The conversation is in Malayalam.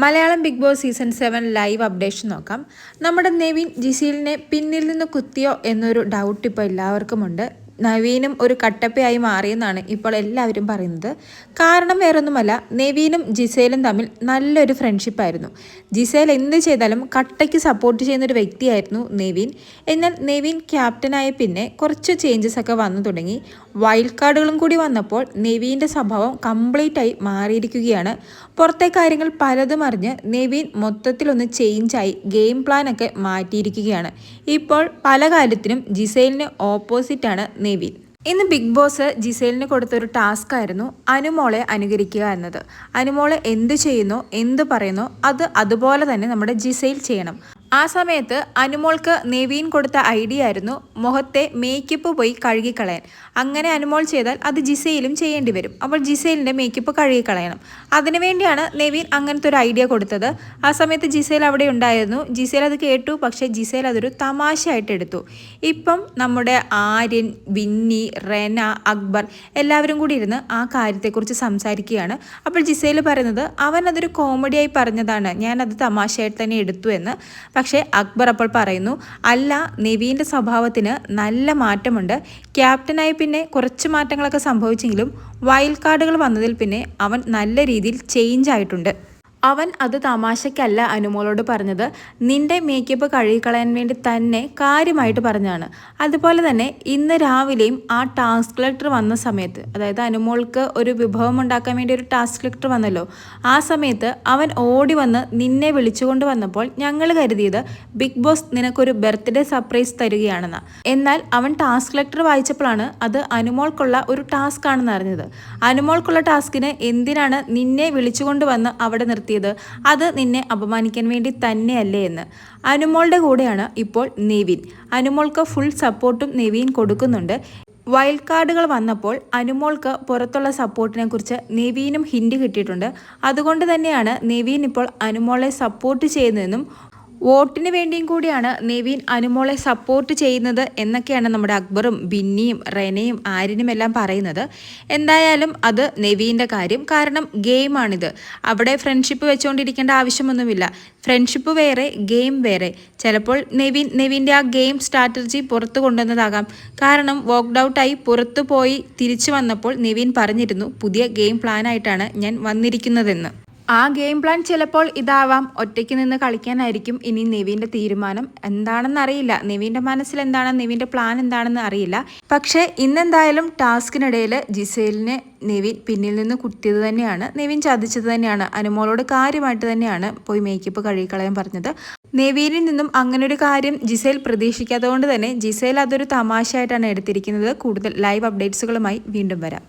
Malayalam Bigg Boss season 7 live updation നോക്കാം. നമ്മുടെ നെവിൻ ജിസീലിനെ പിന്നിൽ നിന്ന് കുത്തിയോ എന്നൊരു ഡൗട്ട് ഇപ്പോൾ എല്ലാവർക്കുമുണ്ട്. നവീനും ഒരു കട്ടപ്പയായി മാറിയെന്നാണ് ഇപ്പോൾ എല്ലാവരും പറയുന്നത്. കാരണം വേറൊന്നുമല്ല, നെവീനും ജിസേലും തമ്മിൽ നല്ലൊരു ഫ്രണ്ട്ഷിപ്പായിരുന്നു. ജിസേൽ എന്ത് ചെയ്താലും കട്ടയ്ക്ക് സപ്പോർട്ട് ചെയ്യുന്നൊരു വ്യക്തിയായിരുന്നു നെവീൻ. എന്നാൽ നെവീൻ ക്യാപ്റ്റനായ പിന്നെ കുറച്ച് ചേഞ്ചസ് ഒക്കെ വന്നു തുടങ്ങി. വൈൽഡ് കാർഡുകളും കൂടി വന്നപ്പോൾ നെവീൻ്റെ സ്വഭാവം കംപ്ലീറ്റായി മാറിയിരിക്കുകയാണ്. പുറത്തെ കാര്യങ്ങൾ പലതും അറിഞ്ഞ് നെവീൻ മൊത്തത്തിലൊന്ന് ചേഞ്ചായി ഗെയിം പ്ലാനൊക്കെ മാറ്റിയിരിക്കുകയാണ്. ഇപ്പോൾ പല കാര്യത്തിനും ജിസേലിന് ഓപ്പോസിറ്റാണ് നെവിൻ. ഇന്ന് ബിഗ് ബോസ് ജിസേലിന് കൊടുത്തൊരു ടാസ്ക് ആയിരുന്നു അനുമോളെ അനുകരിക്കുക എന്നത്. അനുമോളെ എന്ത് ചെയ്യുന്നോ എന്ത് പറയുന്നോ അത് അതുപോലെ തന്നെ നമ്മുടെ ജിസേൽ ചെയ്യണം. ആ സമയത്ത് അനുമോൾക്ക് നെവീൻ കൊടുത്ത ഐഡിയ ആയിരുന്നു മുഖത്തെ മേക്കപ്പ് പോയി കഴുകിക്കളയാൻ. അങ്ങനെ അനുമോൾ ചെയ്താൽ അത് ജിസേലും ചെയ്യേണ്ടി വരും. അപ്പോൾ ജിസേലിൻ്റെ മേക്കപ്പ് കഴുകിക്കളയണം. അതിനുവേണ്ടിയാണ് നെവീൻ അങ്ങനത്തെ ഒരു ഐഡിയ കൊടുത്തത്. ആ സമയത്ത് ജിസേൽ അവിടെ ഉണ്ടായിരുന്നു. ജിസേൽ അത് കേട്ടു. പക്ഷേ ജിസേൽ അതൊരു തമാശയായിട്ട് എടുത്തു. ഇപ്പം നമ്മുടെ ആര്യൻ, ബിന്നി, റെന, അക്ബർ എല്ലാവരും കൂടി ഇരുന്ന് ആ കാര്യത്തെക്കുറിച്ച് സംസാരിക്കുകയാണ്. അപ്പോൾ ജിസേൽ പറയുന്നത് അവൻ അതൊരു കോമഡിയായി പറഞ്ഞതാണ്, ഞാനത് തമാശയായിട്ട് തന്നെ എടുത്തു എന്ന്. പക്ഷേ അക്ബർ അപ്പോൾ പറയുന്നു, അല്ല, നെവീൻ്റെ സ്വഭാവത്തിന് നല്ല മാറ്റമുണ്ട്. ക്യാപ്റ്റനായി പിന്നെ കുറച്ച് മാറ്റങ്ങളൊക്കെ സംഭവിച്ചെങ്കിലും വൈൽഡ് കാർഡുകൾ വന്നതിൽ പിന്നെ അവൻ നല്ല രീതിയിൽ ചേഞ്ച് ആയിട്ടുണ്ട്. അവൻ അത് തമാശയ്ക്കല്ല അനുമോളോട് പറഞ്ഞത്, നിന്റെ മേക്കപ്പ് കഴുകിക്കളയാൻ വേണ്ടി തന്നെ കാര്യമായിട്ട് പറഞ്ഞാണ്. അതുപോലെ തന്നെ ഇന്ന് രാവിലെയും ആ ടാസ്ക് കളക്ടർ വന്ന സമയത്ത്, അതായത് അനുമോൾക്ക് ഒരു വിഭവം ഉണ്ടാക്കാൻ വേണ്ടി ഒരു ടാസ്ക് കളക്ടർ വന്നല്ലോ, ആ സമയത്ത് അവൻ ഓടി വന്ന് നിന്നെ വിളിച്ചുകൊണ്ട് വന്നപ്പോൾ ഞങ്ങൾ കരുതിയത് ബിഗ് ബോസ് നിനക്കൊരു ബർത്ത്ഡേ സർപ്രൈസ് തരികയാണെന്ന്. എന്നാൽ അവൻ ടാസ്ക് കളക്ടർ വായിച്ചപ്പോഴാണ് അത് അനുമോൾക്കുള്ള ഒരു ടാസ്ക് ആണെന്ന് അറിഞ്ഞത്. അനുമോൾക്കുള്ള ടാസ്കിന് എന്തിനാണ് നിന്നെ വിളിച്ചുകൊണ്ട് വന്ന് അവിടെ നിർത്തി? അത് നിന്നെ അപമാനിക്കാൻ വേണ്ടി തന്നെയല്ലേ എന്ന്. അനുമോളുടെ കൂടെയാണ് ഇപ്പോൾ നെവിൻ. അനുമോൾക്ക് ഫുൾ സപ്പോർട്ടും നെവിൻ കൊടുക്കുന്നുണ്ട്. വൈൽഡ് കാർഡുകൾ വന്നപ്പോൾ അനുമോൾക്ക് പുറത്തുള്ള സപ്പോർട്ടിനെ കുറിച്ച് നെവീനും ഹിന്റ് കിട്ടിയിട്ടുണ്ട്. അതുകൊണ്ട് തന്നെയാണ് നെവീൻ ഇപ്പോൾ അനുമോളെ സപ്പോർട്ട് ചെയ്യുന്നതെന്നും വോട്ടിന് വേണ്ടിയും കൂടിയാണ് നെവീൻ അനുമോളെ സപ്പോർട്ട് ചെയ്യുന്നത് എന്നൊക്കെയാണ് നമ്മുടെ അക്ബറും ബിന്നിയും റെനയും ആര്യനും എല്ലാം പറയുന്നത്. എന്തായാലും അത് നെവീൻ്റെ കാര്യം. കാരണം ഗെയിമാണിത്. അവിടെ ഫ്രണ്ട്ഷിപ്പ് വെച്ചുകൊണ്ടിരിക്കേണ്ട ആവശ്യമൊന്നുമില്ല. ഫ്രണ്ട്ഷിപ്പ് വേറെ, ഗെയിം വേറെ. ചിലപ്പോൾ നെവീൻ്റെ ആ ഗെയിം സ്ട്രാറ്റജി പുറത്തു കൊണ്ടുവന്നതാകാം. കാരണം വോക്ക്ഡ് ഔട്ടായി പുറത്തു പോയി തിരിച്ചു വന്നപ്പോൾ നെവീൻ പറഞ്ഞിരുന്നു, പുതിയ ഗെയിം പ്ലാനായിട്ടാണ് ഞാൻ വന്നിരിക്കുന്നതെന്ന്. ആ ഗെയിം പ്ലാൻ ചിലപ്പോൾ ഇതാവാം. ഒറ്റയ്ക്ക് നിന്ന് കളിക്കാനായിരിക്കും ഇനി നെവീൻ്റെ തീരുമാനം. എന്താണെന്ന് അറിയില്ല, നെവീൻ്റെ മനസ്സിൽ എന്താണ്, നെവീൻ്റെ പ്ലാൻ എന്താണെന്ന് അറിയില്ല. പക്ഷേ ഇന്നെന്തായാലും ടാസ്കിനിടയിൽ ജിസേലിനെ നെവീൻ പിന്നിൽ നിന്ന് കുത്തിയത് തന്നെയാണ്. നെവീൻ ചതിച്ചത് തന്നെയാണ്. അനുമോളോട് കാര്യമായിട്ട് തന്നെയാണ് പോയി മേക്കപ്പ് കഴുകിക്കളയാൻ പറഞ്ഞത്. നെവീനിൽ നിന്നും അങ്ങനെ ഒരു കാര്യം ജിസേൽ പ്രതീക്ഷിക്കാത്തതുകൊണ്ട് തന്നെ ജിസേൽ അതൊരു തമാശയായിട്ടാണ് എടുത്തിരിക്കുന്നത്. കൂടുതൽ ലൈവ് അപ്ഡേറ്റ്സുകളുമായി വീണ്ടും വരാം.